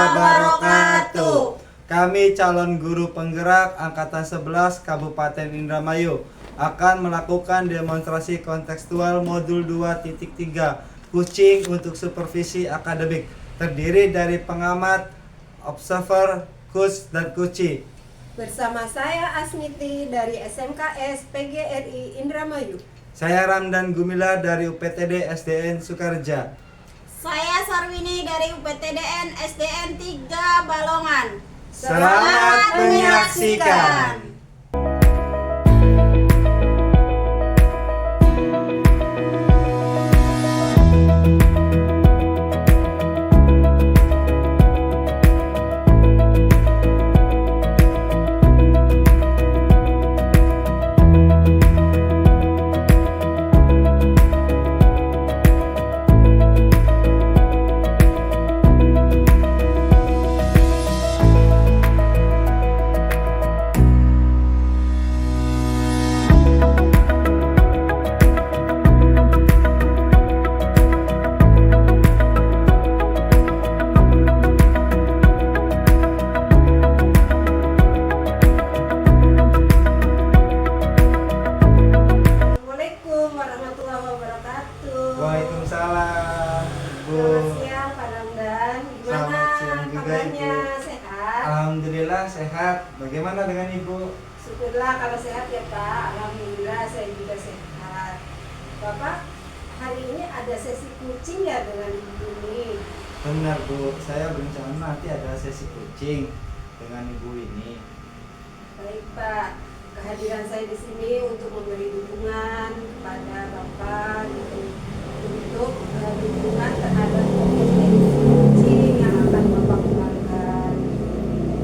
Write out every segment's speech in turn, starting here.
wabarakatuh. Kami calon guru penggerak Angkatan 11 Kabupaten Indramayu akan melakukan demonstrasi kontekstual modul 2.3 Kucing untuk supervisi akademik, terdiri dari pengamat, observer, coach, dan kuci. Bersama saya Asmiti dari SMKS PGRI Indramayu. Saya Ramdan Gumila dari UPTD SDN Sukareja. Saya Sarwini dari UPTDN SDN 3 Balongan. Selamat menyaksikan. Waalaikumsalam, Bu. Selamat siang Pak Ramdan. Gimana Selamat siang juga, kabarnya? Ibu. Sehat? Alhamdulillah sehat. Bagaimana dengan Ibu? Syukurlah kalau sehat ya Pak. Alhamdulillah saya juga sehat. Bapak, hari ini ada sesi kucing ya dengan Ibu ini? Benar, Bu. Saya berencana nanti ada sesi kucing dengan Ibu ini. Baik Pak, kehadiran saya di sini untuk memberi dukungan kepada Bapak gitu, untuk dukungan terhadap kompetensi kucing yang akan Bapak kembangkan.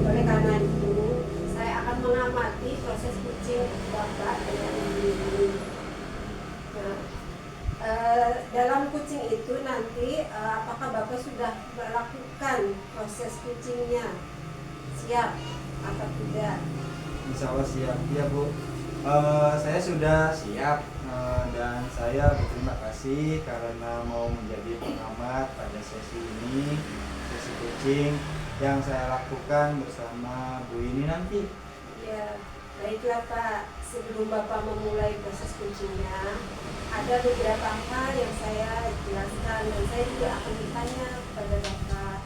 Oleh karena itu, saya akan mengamati proses kucing Bapak dengan ini. Nah, dalam kucing itu nanti apakah Bapak sudah melakukan proses kucingnya? Siap atau tidak? Insya Allah siap, ya Bu. Saya sudah siap dan saya berterima kasih karena mau menjadi pengamat pada sesi ini, sesi kucing yang saya lakukan bersama Bu ini nanti. Ya, baiklah Pak. Sebelum Bapak memulai proses kucingnya, ada beberapa hal yang saya jelaskan dan saya juga akan bertanya kepada Bapak.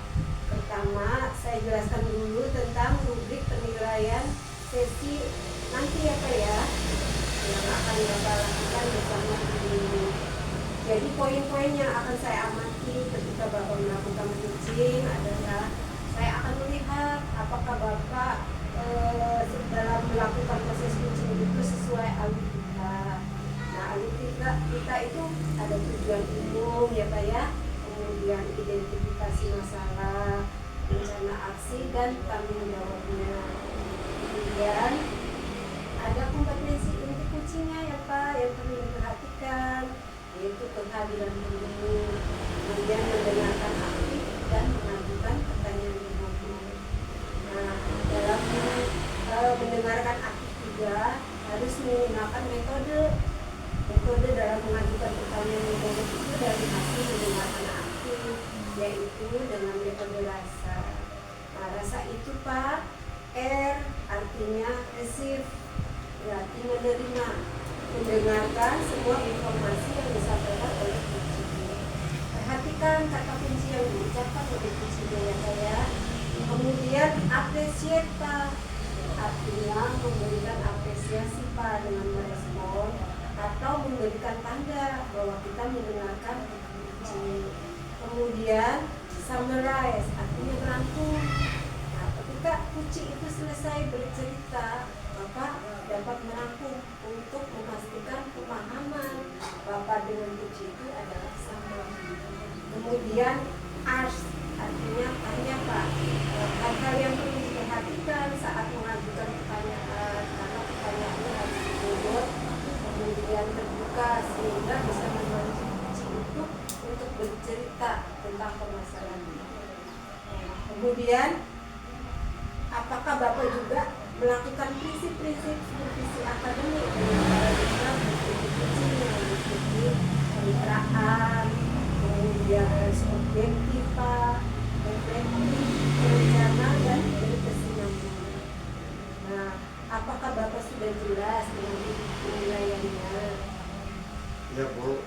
Pertama, saya jelaskan dulu tentang rubrik penilaian sesi nanti ya Pak ya, yang akan Bapak lakukan bersama ini. Jadi poin-poin yang akan saya amati ketika Bapak melakukan kucing adalah saya akan melihat apakah Bapak dalam melakukan proses kucing itu sesuai alur kita. Nah, alur kita itu ada tujuan umum ya Pak ya, kemudian identifikasi masalah, rencana aksi, dan tanggung jawabnya. Kemudian ada kompetensi inti kucingnya ya Pak yang perlu diperhatikan, yaitu kehadiran penemu, kemudian mendengarkan aktif dan mengajukan pertanyaan yang bagus. Nah, dalam mendengarkan aktif juga harus menggunakan metode dalam mengajukan pertanyaan yang bagus itu dari hasil mendengarkan aktif, yaitu dengan metode rasa. Nah, rasa itu Pak, R artinya receive, berarti menerima, mendengarkan semua informasi yang disampaikan oleh kucing. Perhatikan kata kunci yang diucapkan oleh kucingnya ya saya. Kemudian appreciate Pak, artinya memberikan apresiasi Pak dengan merespon atau memberikan tanda bahwa kita mendengarkan kucing. Kemudian summarize, artinya merangkum. Nah, ketika kucing itu selesai bercerita, Bapak dapat merangkum untuk memastikan pemahaman Bapak dengan kucing itu adalah sama. Kemudian ask, artinya tanya Pak, hal-hal yang perlu diperhatikan saat mengajukan pertanyaan, karena pertanyaannya harus dijawab, kemudian terbuka sehingga bisa membantu kucing itu untuk bercerita tentang permasalahannya. Kemudian apakah Bapak juga melakukan prinsip-prinsip supervisi akademik dengan cara kita mengikuti kucing yang mengikuti kemitraan, kemudian harus objektif Pak, reflektif, berencana, dan berkesinambungan. Nah, apakah Bapak sudah jelas dengan penilaiannya? Ya Bu,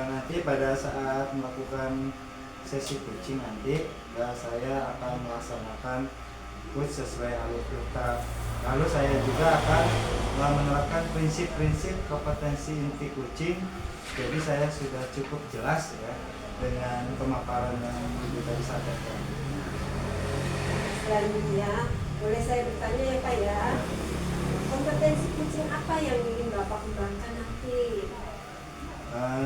nanti pada saat melakukan sesi coaching nanti saya akan melaksanakan coach sesuai alur kita. Lalu saya juga akan menerapkan prinsip-prinsip kompetensi inti coaching. Jadi saya sudah cukup jelas ya dengan pemaparan yang Ibu tadi sampaikan. Selanjutnya, boleh saya bertanya ya Pak ya, kompetensi coaching apa yang ingin Bapak kembangkan nanti?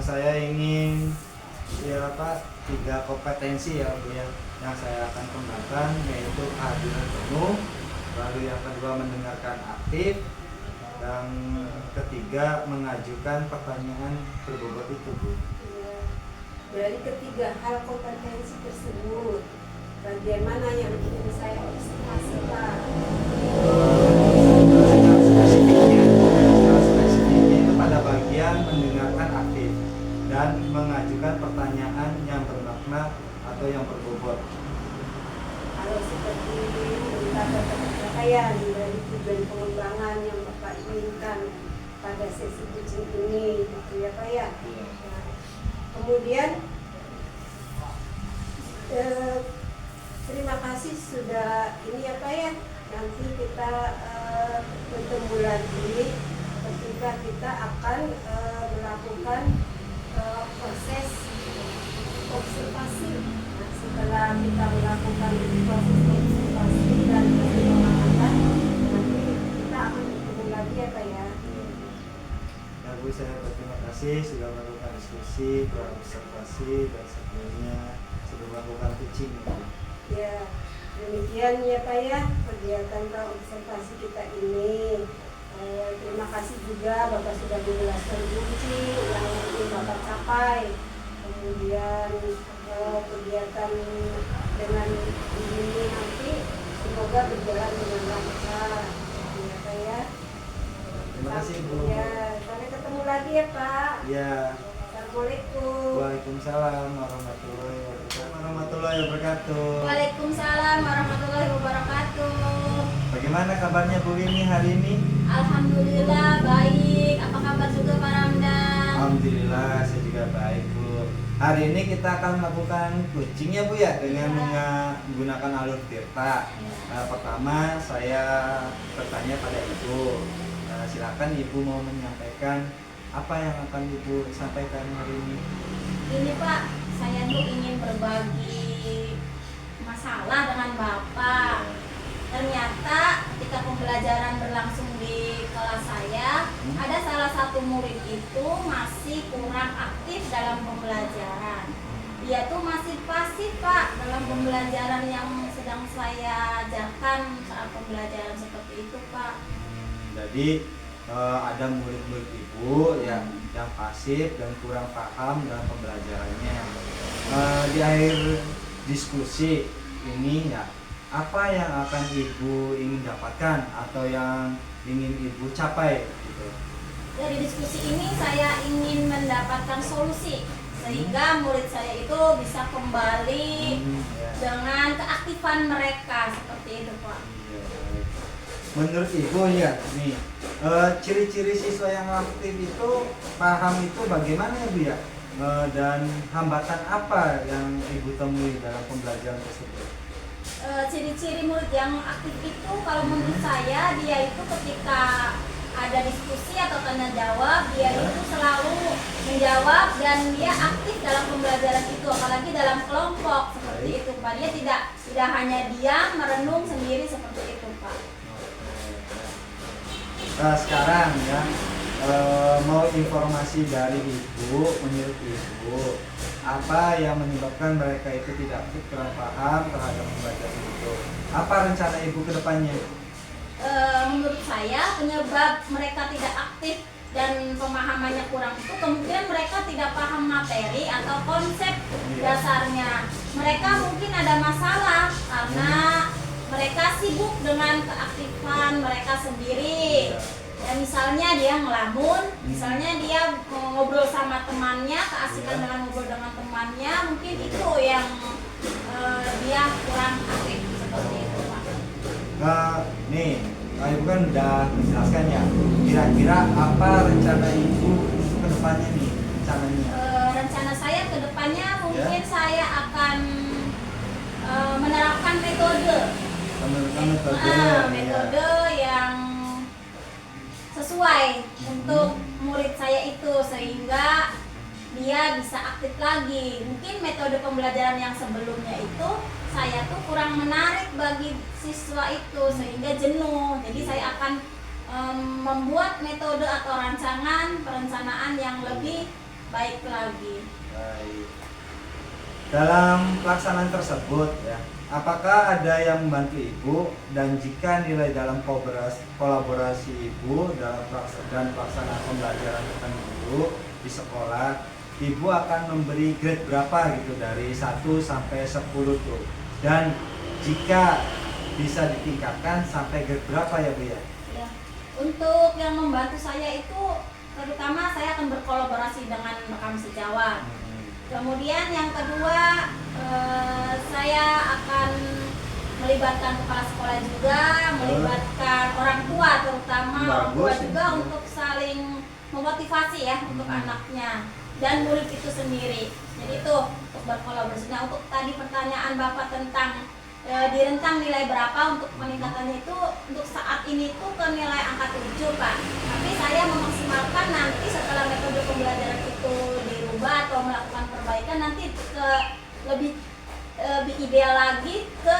Saya ingin ya Pak 3 kompetensi ya Bu ya yang saya akan kembangkan, yaitu kehadiran penuh, lalu yang kedua mendengarkan aktif, dan ketiga mengajukan pertanyaan berbobot itu Bu. Ya, dari ketiga hal kompetensi tersebut, bagaimana yang ingin saya observasi Pak? Spesifiknya itu pada bagian mendengarkan aktif dan mengajukan pertanyaan yang bermakna atau yang berbobot. Kalau seperti mencapai pencapaian dari tujuan pengembangan yang Bapak inginkan pada sesi coaching ini, gitu ya Pak ya. Nah, kemudian terima kasih sudah ini ya Pak ya. Nanti kita bertemu lagi ketika kita akan melakukan proses observasi. Nah, setelah kita melakukan proses observasi dan pengamatan, nanti kita akan bertemu lagi ya Pak ya. Ya Bu, saya berterima kasih sudah melakukan diskusi, observasi dan sebelumnya sudah melakukan coaching. Ya, demikian ya Pak ya kegiatan observasi kita ini. Terima kasih juga Bapak sudah menjelaskan kunci yang ingin Bapak capai. Kemudian kegiatan dengan ini nanti semoga berjalan dengan lancar. Ya Pak ya. Terima kasih Bu. Ya, sampai ketemu lagi ya Pak. Ya. Assalamualaikum. Waalaikumsalam warahmatullahi wabarakatuh. Waalaikumsalam warahmatullahi wabarakatuh. Bagaimana kabarnya Bu Wini hari ini? Alhamdulillah baik. Apa kabar juga Pak Ramdan? Alhamdulillah saya juga baik Bu. Hari ini kita akan melakukan coaching ya Bu ya dengan menggunakan alur Tirta. Pertama saya bertanya pada Ibu. Silakan Ibu mau menyampaikan apa yang akan Ibu sampaikan hari ini. Ini Pak, saya tuh ingin berbagi masalah dengan Bapak. Ternyata ketika pembelajaran berlangsung di kelas saya, ada salah satu murid itu masih kurang aktif dalam pembelajaran. Dia tuh masih pasif Pak dalam pembelajaran yang sedang saya ajarkan saat pembelajaran seperti itu Pak. Jadi ada murid-murid Ibu yang pasif dan kurang paham dalam pembelajarannya. Di akhir diskusi ini ya, apa yang akan Ibu ingin dapatkan atau yang ingin Ibu capai gitu? Dari diskusi ini saya ingin mendapatkan solusi sehingga murid saya itu bisa kembali dengan keaktifan mereka seperti itu Pak. Menurut Ibu ya nih, ciri-ciri siswa yang aktif itu paham itu bagaimana ya Bu ya? Dan hambatan apa yang Ibu temui dalam pembelajaran tersebut? Ciri-ciri murid yang aktif itu kalau menurut saya dia itu ketika ada diskusi atau tanya jawab dia itu selalu menjawab dan dia aktif dalam pembelajaran itu, apalagi dalam kelompok seperti itu Pak. Dia tidak hanya diam merenung sendiri seperti itu Pak. Sekarang ya mau informasi dari Ibu, menurut Ibu apa yang menyebabkan mereka itu tidak aktif, kurang paham terhadap pembelajaran itu? Apa rencana Ibu ke depannya? Menurut saya penyebab mereka tidak aktif dan pemahamannya kurang itu kemungkinan mereka tidak paham materi atau konsep dasarnya. Mereka mungkin ada masalah karena mereka sibuk dengan keaktifan mereka sendiri. Ya, misalnya dia ngelamun, misalnya dia ngobrol sama temannya, keasikan dengan ngobrol dengan temannya, mungkin itu yang dia kurang aktif seperti itu Pak. Nih, Ibu kan udah menjelaskan ya. Kira-kira apa rencana Ibu ke depannya nih? Rencananya? Rencana saya ke depannya mungkin saya akan menerapkan metode Menerapkan metode. metode yang sesuai untuk murid saya itu sehingga dia bisa aktif lagi. Mungkin metode pembelajaran yang sebelumnya itu saya tuh kurang menarik bagi siswa itu sehingga jenuh. Jadi saya akan membuat metode atau perencanaan yang lebih baik lagi. Baik. Dalam pelaksanaan tersebut ya, apakah ada yang membantu Ibu, dan jika nilai dalam kolaborasi Ibu dalam pelaksanaan pembelajaran tentang guru di sekolah, Ibu akan memberi grade berapa gitu dari 1 sampai 10 tuh. Dan jika bisa ditingkatkan sampai grade berapa ya Bu ya? Ya. Untuk yang membantu saya itu terutama saya akan berkolaborasi dengan rekan sejawat. Kemudian yang kedua saya akan melibatkan kepala sekolah juga, melibatkan orang tua terutama orang tua juga untuk saling memotivasi ya untuk anaknya dan murid itu sendiri. Jadi itu untuk berkolaborasi. Nah, untuk tadi pertanyaan Bapak tentang di rentang nilai berapa untuk peningkatannya itu untuk saat ini tuh ke nilai angka 7 Pak. Tapi saya memaksimalkan nanti setelah metode pembelajaran itu dirubah atau melakukan perbaikan nanti ke lebih ideal lagi ke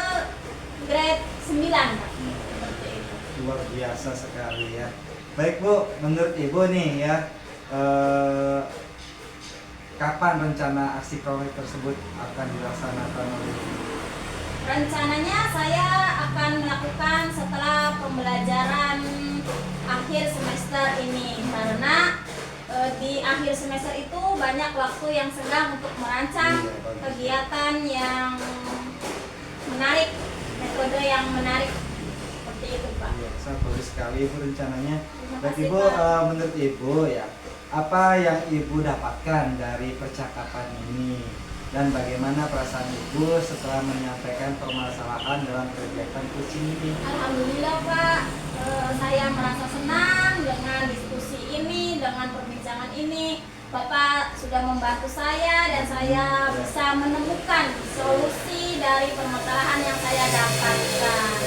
grade 9 Pak. Seperti itu. Luar biasa sekali ya. Baik Bu, menurut Ibu nih ya, kapan rencana aksi konkret tersebut akan dilaksanakan oleh Ibu? Rencananya saya akan melakukan setelah pembelajaran akhir semester ini karena di akhir semester itu banyak waktu yang senggang untuk merancang kegiatan yang menarik, metode yang menarik seperti itu Pak. Iya, sangat bagus sekali Ibu rencananya. Terima Baik kasih, Ibu, Pak. menurut Ibu ya, apa yang Ibu dapatkan dari percakapan ini? Dan bagaimana perasaan Ibu setelah menyampaikan permasalahan dalam kegiatan kucing ini? Alhamdulillah Pak, saya merasa senang dengan diskusi ini, dengan perbincangan ini. Bapak sudah membantu saya dan saya bisa menemukan solusi dari permasalahan yang saya dapatkan.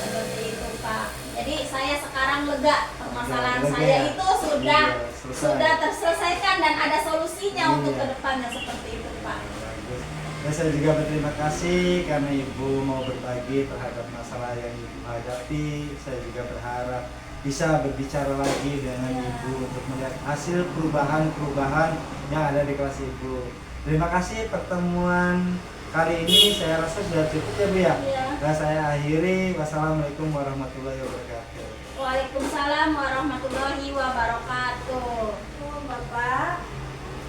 Seperti itu Pak. Jadi saya sekarang lega, permasalahan Lega. saya itu sudah Iya, selesai. sudah terselesaikan dan ada solusinya untuk Iya. kedepannya seperti itu Pak. Bagus. Dan saya juga berterima kasih karena Ibu mau berbagi terhadap masalah yang Ibu hadapi. Saya juga berharap bisa berbicara lagi dengan Ya. Ibu untuk melihat hasil perubahan-perubahan yang ada di kelas Ibu. Terima kasih pertemuan kali ini, saya rasa sudah cukup ya Bu ya. Iya. Dan saya akhiri. Wassalamualaikum warahmatullahi wabarakatuh. Waalaikumsalam warahmatullahi wabarakatuh. Oh, Bapak.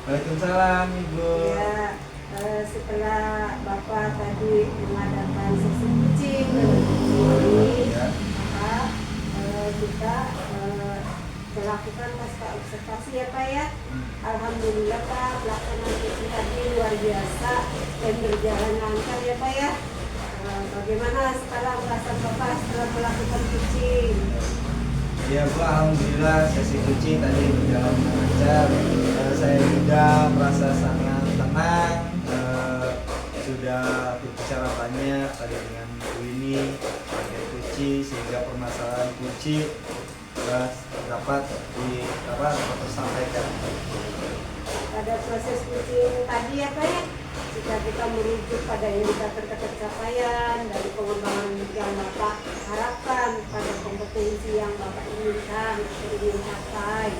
Waalaikumsalam Ibu. Ya, setelah Bapak tadi mengadakan sesi kucing dengan ini, Ya. maka kita melakukan pasca observasi ya Pak ya. Alhamdulillah Pak, pelaksanaan kucing tadi luar biasa dan berjalan lancar ya Pak ya. Bagaimana sekarang perasaan Bapak setelah melakukan kucing? Ya Bu, alhamdulillah sesi kucing tadi berjalan lancar. Saya juga merasa sangat tenang. Sudah berbicara banyak tadi dengan Bu ini terkait kucing sehingga permasalahan kucing dapat tersampaikan. Pada proses kucing tadi ya Pak ya, jika kita merujuk pada indikator pencapaian dari pengembangan yang Bapak harapkan pada kompetensi yang Bapak inginkan atau ingin capai.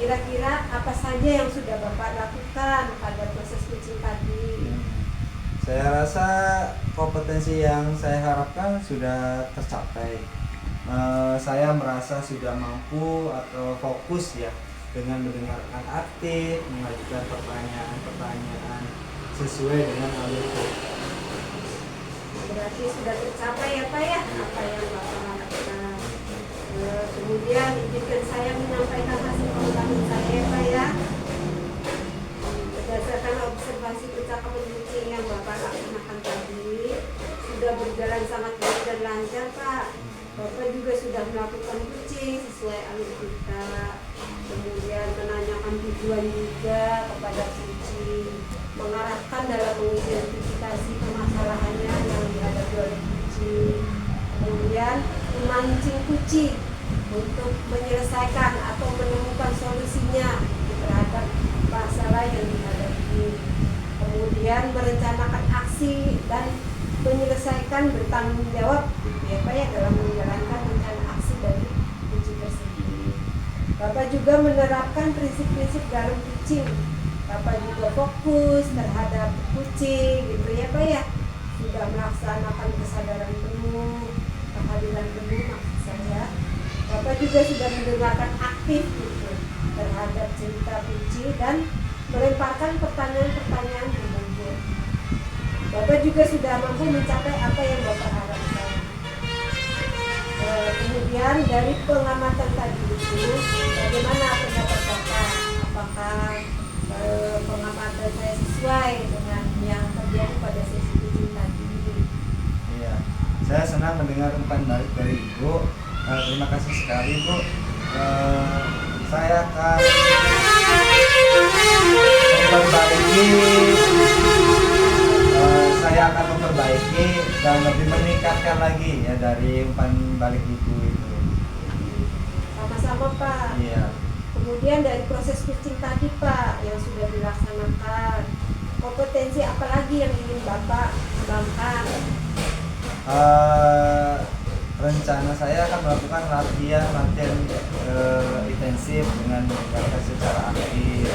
Kira-kira apa saja yang sudah Bapak lakukan pada proses kucing tadi? Saya rasa kompetensi yang saya harapkan sudah tercapai. Saya merasa sudah mampu atau fokus ya dengan mendengarkan aktif, mengajukan pertanyaan-pertanyaan sesuai dengan alurku. Berarti sudah tercapai ya Pak ya apa yang Bapak harapkan. Kemudian izinkan saya menyampaikan hasil pengembangan saya ya Pak ya. Berdasarkan observasi percakapan kucing yang Bapak laksanakan juga sudah melakukan kucing sesuai alur kita. Kemudian menanyakan tujuan juga kepada kucing, mengarahkan dalam mengidentifikasi permasalahannya yang dihadapi oleh kucing. Kemudian memancing kucing untuk menyelesaikan atau menemukan solusinya terhadap masalah yang dihadapi. Kemudian merencanakan aksi dan menyelesaikan bertanggung jawab gitu ya Pak ya dalam menjalankan rencana aksi dari kucing tersebut. Bapak juga menerapkan prinsip-prinsip dalam kucing. Bapak juga fokus terhadap kucing gitu ya Pak ya. Sudah melaksanakan kesadaran penuh, kehadiran penuh maksud saya. Bapak juga sudah mendengarkan aktif gitu terhadap cerita kucing dan melemparkan pertanyaan-pertanyaan berbobot. Bapak juga sudah mampu mencapai apa yang Bapak harapkan. Kemudian dari pengamatan tadi itu, bagaimana pendapat Bapak? Apakah pengamatan saya sesuai dengan yang terjadi pada sesi kucing tadi? Iya, saya senang mendengar umpan balik dari Ibu. Terima kasih sekali Bu. Saya akan memperbaiki dan lebih meningkatkan lagi ya dari umpan balik Ibu itu. Sama-sama Pak. Iya. Kemudian dari proses kucing tadi Pak yang sudah dilaksanakan, kompetensi apa lagi yang ingin Bapak kembangkan? Rencana saya akan melakukan latihan intensif dengan mendengarkan secara aktif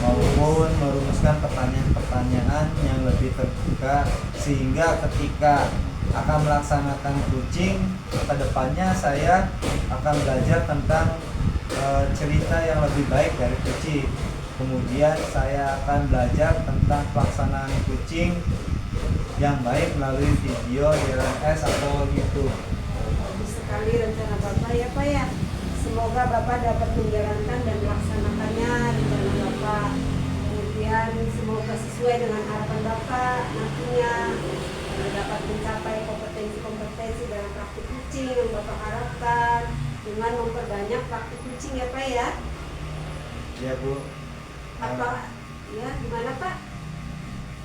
maupun merumuskan pertanyaan-pertanyaan yang lebih terbuka sehingga ketika akan melaksanakan kucing ke depannya saya akan belajar tentang cerita yang lebih baik dari kucing. Kemudian saya akan belajar tentang pelaksanaan kucing yang baik melalui video di LMS atau YouTube. Bagus sekali rencana Bapak ya Pak ya. Semoga Bapak dapat menjalankan dan melaksanakannya rencana Bapak. Kemudian semoga sesuai dengan harapan Bapak nantinya dapat mencapai kompetensi-kompetensi dalam praktik kucing yang Bapak harapkan dengan memperbanyak praktik kucing ya Pak ya. Ya Bu. Apa ya gimana Pak?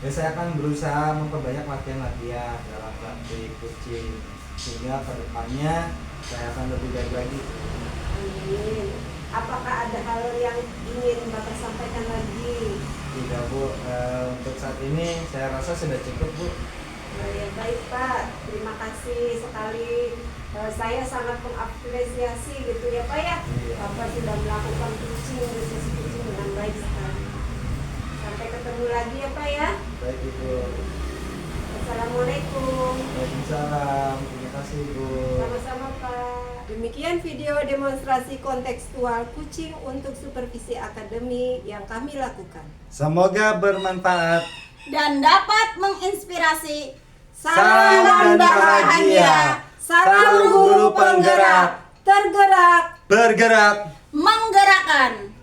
Ya saya akan berusaha memperbanyak latihan-latihan dalam praktik kucing sehingga kedepannya saya akan lebih baik lagi. Amin. Apakah ada hal yang ingin Bapak sampaikan lagi? Tidak Bu, untuk saat ini saya rasa sudah cukup Bu. Ya, baik Pak, terima kasih sekali. Saya sangat mengapresiasi gitu ya Pak ya. Iya. Bapak sudah melakukan kucing, bisnis kucing dengan baik sekali. Sampai ketemu lagi ya Pak ya. Baik Ibu. Assalamualaikum. Waalaikumsalam. Terima kasih Bu. Sama-sama Pak. Demikian video demonstrasi kontekstual kucing untuk supervisi akademi yang kami lakukan. Semoga bermanfaat. Dan dapat menginspirasi. Salam dan bahagia. Salam guru penggerak. Tergerak. Bergerak. Menggerakkan.